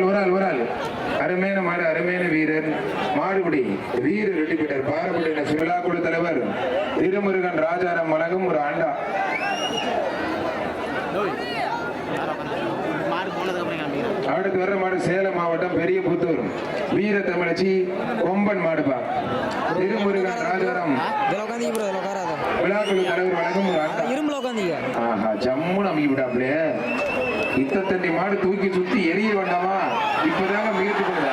ஒரு ஆள் அருமையான மாடு, அருமையான வீரர், மாடுபடி வீரர் வெற்றி பெற்றார். பாரப்பட்ட விழா குழு தலைவர் திருமுருகன் ராஜாராம் வழங்கும் ஒரு ஆண்டா. அடுத்து வர்ற மாடு சேலம் மாவட்டம் பெரிய புத்தூர் வீர தமிழச்சி கொம்பன் மாடுபா. திருமுருகன் ராஜாராம் விழாக்குழு தலைவர் வழங்கும் ஒரு ஆண்டா. ஆஹா, ஜம்முன்னு அமைக்க விட்டாப்லே. இத்தத்தண்டி மாடு தூக்கி சுத்தி எரிய வேண்டாமா? இப்பதாங்க முயற்சி பண்ணுது.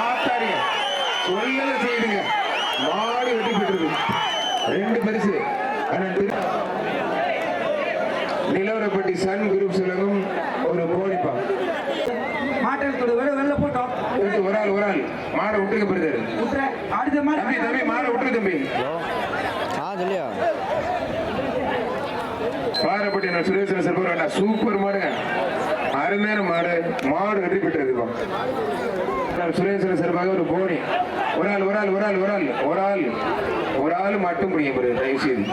ஆத்தாடி சொல்லல செய்யுங்க. மாடு வெட்டி பெற்றது 2 பரிசு. நிலவரப்பட்டி சன் குரூப் சொல்லவும் ஒரு கோடிப்பா. ஒரு ஆள் மாடை விட்டுக்க போயிருந்தாரு. தம்பி மாடை விட்டுரு தம்பி. பாரப்பட்டி சுரேசன் செல்வராண்டா சூப்பர் மாடுங்க, அருமையான மாடு. மாடு வெற்றி பெற்றது. சுரேசன் சிறப்பாக ஒரு கோணி. ஒரு ஆள் மட்டும் பிடிக்க போறது. தயவு செய்து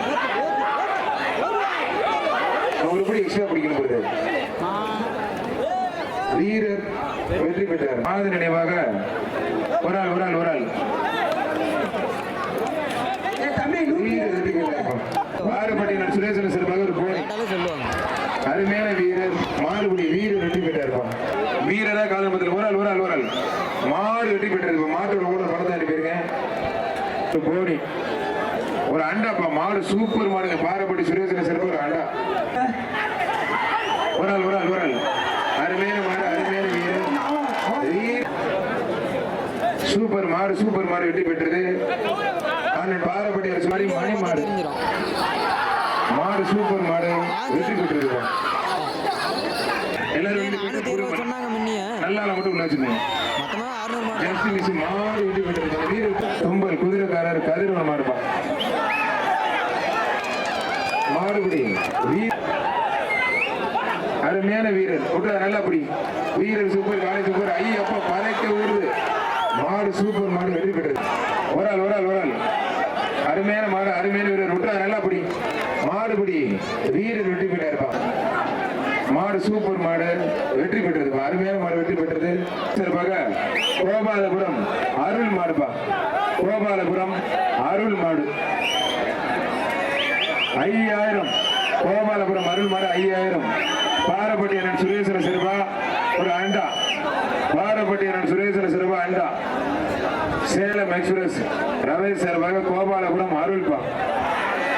ஒரு படி எக்ஸ்ட்ரா பிடிக்கணும் போறது. வீரர் வெற்றி பெற்றார். மாத நினைவாக ஒரு ஆள் பாரப்பட்டினர் சுரேசன் சிறப்பாக ஒரு கோணி. அருமையான வீரர், மாடுபடி வீரர் வெற்றி பெற்றார். வீரரா காலம்பத்தில் ஒரு ஆள் மாடு வெற்றி பெற்றது. மாட்டோட கூட படத்தை அனுப்பியிருக்கேன். கோணி ஒரு அண்டாப்பா. மாடு சூப்பர் மாடுங்க. பாரப்பட்டி சுரேசன் சிறப்பு ஒரு அண்டா. ஒரு ஆள் அருமையான மாடு, அருமையான வீரர், சூப்பர் மாடு வெற்றி பெற்றது. அண்ணன் பாரப்பட்டி அரசு மாதிரி மணி மாடு சூப்பர் மாடு வெற்றி பெற்றது. எல்லாரும் நல்லா மட்டும் உள்ள வச்சுக்கோங்க. மாடு வெற்றி பெற்றது. வீரர் தும்பல் குதிரைக்காரர் கதிரவ மாடுப்பா. மாடுபடி அருமையான வீரர் நல்லா படி. வீரர் சூப்பர், காலை சூப்பர். ஐயப்பா பறைக்க ஊருது. மாடு சூப்பர் மாடு வெற்றி பெற்றது. ஒரு ஆள் அருமையான மாடு, அருமையான வீரர் விட்டா நல்லா படி. மாடுபடி வீரர் வெற்றி பெற்றாருப்பா. மாடு சூப்பர் மாடு வெற்றி பெற்றது. அருமையான மாடு வெற்றி பெற்றது. சிறப்பாக கோபாலபுரம் அருள் மாடுப்பா. கோபாலபுரம் அருள் மாடு 5000. கோபாலபுரம் அருள் மாடு 5000. பாரப்பட்டி அண்ணன் சுரேசன சிறுபா ஒரு அண்டா. பாரப்பட்டி அண்ணன் சுரேசன சிறுபா அண்டா. சேலம் எக்ஸ்பிரஸ் ரமேஷ் சார்பாக கோபாலபுரம் அருள்பா.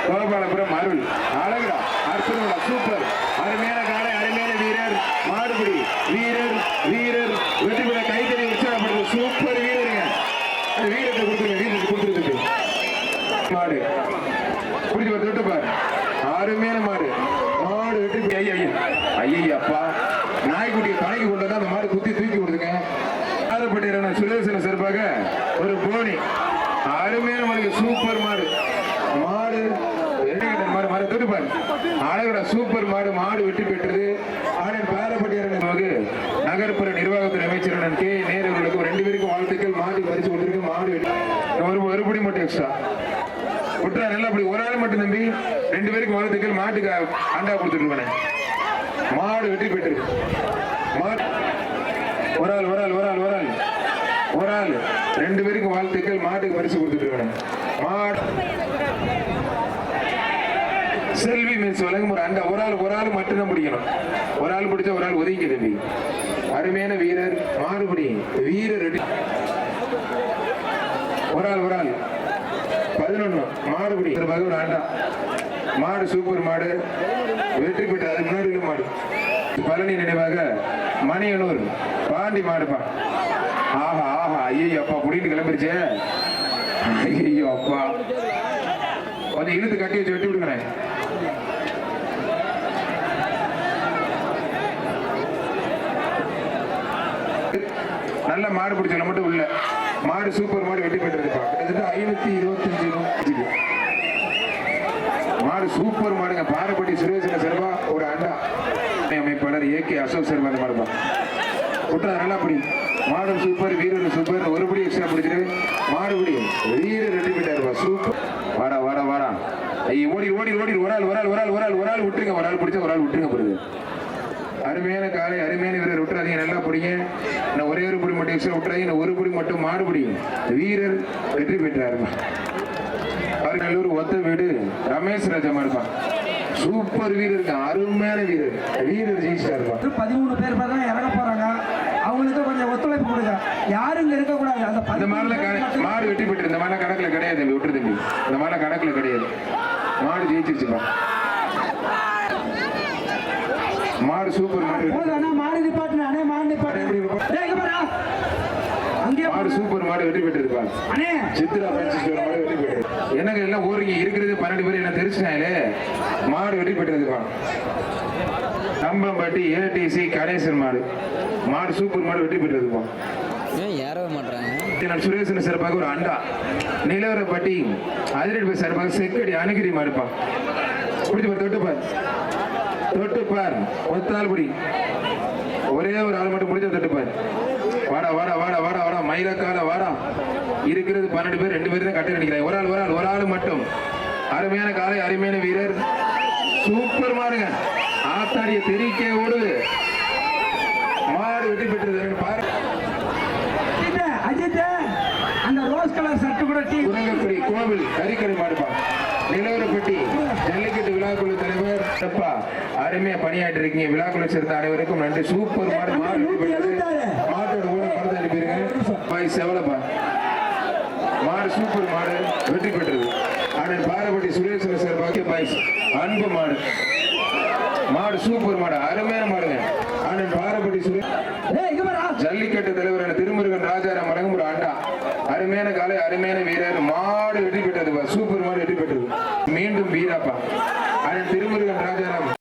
கோபாலபுரம் அருள் அழகா, அற்புதமா, சூப்பர். அருமையான காலை, அருமையான வீரர், மாடுபடி வீரர் வெற்றி பெற கைத்தறி உற்சாகப்படுது. சூப்பர் வீரருங்க. வீரத்தை கொடுத்துருங்க. மாடு பிடிச்சி ஒரு தொட்டுப்பார். அருமையான மாடு வெற்றி. ஐயப்பா நாய்க்குட்டியை துணைக்கு கொண்டு வந்தா அந்த மாடு குத்தி தூக்கி கொடுத்துங்க. பாரப்பட்டி சுரேசன சிறப்பாக ஒரு போனி. அருமையான மாடு, சூப்பர் மாடு தொட்டுப்பார். அழகடா சூப்பர் மாடு வெற்றி பெற்றது. பாரப்பட்டி நகர்ப்புற நிர்வாகத்துறை அமைச்சர் கே நேரு அவர்களுக்கு 2 பேருக்கும் வாழ்த்துக்கள். மாடு பரிசு கொடுத்திருக்கு. மாடு ஒரு படி மட்டும் எக்ஸ்ட்ரா விட்டுறா. நல்லா அப்படி ஒரு ஆள் மட்டும் தம்பி. 2 பேருக்கு வாழ்த்துக்கள். மாட்டுக்கு அண்டா கொடுத்துருவானே. மாடு வெற்றி பெற்று. ஒரு ஆள் 2 பேருக்கு வாழ்த்துக்கள். மாட்டுக்கு பரிசு கொடுத்துருவானே. மாடு செல்வி மிஸ் வழங்கும் ஒரு அண்டா. ஒரு ஆள் மட்டும்தான் பிடிக்கணும். ஒரு ஆள் பிடிச்சா ஒரு ஆள் ஒதுங்கி தம்பி. அருமையான வீரர், மாடுபடி வீரர். ஒரு ஆள் 11 மாடுபடி ஒரு ஆண்டா. மாடு சூப்பர் மாடு வெற்றி பெற்ற. அது முன்னாடி மாடு பழனி நினைவாக மணியனூர் பாண்டி மாடுப்பா. ஆஹா ஐயப்பா புடிட்டு கிளம்பிருச்சே. ஐயப்பா கொஞ்சம் இழுத்து கட்டி வச்சு வெட்டி விடுங்க. நல்ல மாடு பிடிச்சல மட்டும் உள்ள. மாடு சூப்பர் மாடு வெட்டி பெற்றிருப்பா. கிட்டத்தட்ட 525 மாடு சூப்பர் மாடுங்க. பாரப்பட்டி சுரேசன சிறப்பா ஒரு அண்டா. அமைப்பாளர் ஏகே அசோக் சர்மா மாடுப்பா. விட்டா நல்லா படி. மாடு சூப்பர், வீரர் சூப்பர். ஒருபடி எக்ஸ்ட்ரா பிடிச்சிரு. மாடுபடி வீரர் வெட்டி பெற்றாருப்பா. சூப்பர். வாடா ஐய் ஓடி. ஒரு ஆள் விட்டுருங்க. ஒரு ஆள் பிடிச்சா ஒரு ஆள் விட்டுருங்க. போடுது அருமையான காலை, அருமையான வீரர் விட்டுறாதீங்க, நல்லா பிடிங்க. நான் ஒரே ஒரு புடி மட்டும் எக்ஸ்ட்ரா விட்டுறாதீங்க, ஒரு புடி மட்டும் மாடு பிடிக்கும். வீரர் வெற்றி பெற்றாருமா. நல்லூர் ஒத்த வீடு ரமேஷ் ராஜா மாடுப்பான். சூப்பர் வீரர், அருமையான வீரர், வீரர் ஜெயிச்சா இருப்பான். 13 பேர் தான் இறங்க போறாங்க. அவங்களுக்கு கொஞ்சம் ஒத்துழைப்பு கொடுங்க. யாரும் இங்க இருக்க கூடாது. அந்த மாடு வெற்றி பெற்று இந்த மாதிரி கணக்குல கிடையாது தம்பி, விட்டுரு தம்பி, இந்த மாதிரி கணக்குல கிடையாது. மாடு ஜெயிச்சிருச்சுப்பா. மாடு சூப்பர் மாடு. மாடு நிப்பாட்டு, அண்ணே மாடு நிப்பாட்டு. மாடு சூப்பர் மாடு வெற்றி பெற்றிருப்பா. சித்ரா பிரான்சிஸ்கோட மாடு வெற்றி பெற்று. எனக்கு எல்லாம் ஊருக்கு இருக்கிறது 12 பேர் என்ன தெரிச்சுனாலே மாடு வெற்றி பெற்றிருப்பா. கம்பம்பட்டி ஏடிசி கணேசன் மாடு, மாடு சூப்பர் மாடு வெற்றி பெற்றிருப்பா. ஏறவே மாட்டாங்க. சுரேசன் சிறப்பாக ஒரு அண்டா. நிலவரப்பட்டி அதிரடி சிறப்பாக செக்கடி அணுகிரி மாடுப்பா. பிடிச்சு தொட்டுப்பார், தொட்டுப்பார், ஒத்தால் பிடி. ஒரே ஒரு ஆள் மட்டும் முடிஞ்ச தொட்டுப்பார். வாடா வாடா வாடா வாடா வாடா மயிலக்கால வாடா. இருக்கிறது 12 பேர், 2 பேர் தான் கட்டை அடிக்கிறாங்க. ஒரு ஆள் மட்டும். அருமையான காலை, அருமையான வீரர், சூப்பர் மாடுங்க. ஆத்தாடிய தெரிக்க ஓடு. மாடு வெற்றி பெற்றது பாரு. அஜித் அந்த ரோஸ் கலர் சட்டை கூட குரங்கக்குடி கோவில் கறிக்கடை மாடுப்பா. நிலவரப்பட்டி ஜல்லிக்கட்டு விழாக்குழு தலைவர் அருமையா பணியாற்றி இருக்கீங்க. விழாக்குழு சேர்ந்த அனைவருக்கும் நன்றி. சூப்பர் மாடு, மாடு மாட்டோட கூட படத்தை அனுப்பிடுங்க. செவலப்பா மாடு சூப்பர் மாடு வெற்றி பெற்றது. அண்ணன் பாரப்பட்டி சுரேசன் சார் பாக்கிய பாய்ஸ் அன்பு மாடு, மாடு சூப்பர் மாடு, அருமையான மாடுங்க. அண்ணன் பாரப்பட்டி சுரேஷ் ஜல்லிக்கட்டு தலைவர் திருமுருகன் ராஜாராம் வழங்கும் ஒரு அண்டா. அருமையான காலை, அருமையான வீரர், மாடு வெற்றி பெற்றது. சூப்பர் மாடு வெற்றி பெற்றது. மீண்டும் வீராப்பா அண்ணன் திருமுருகன் ராஜாராம்.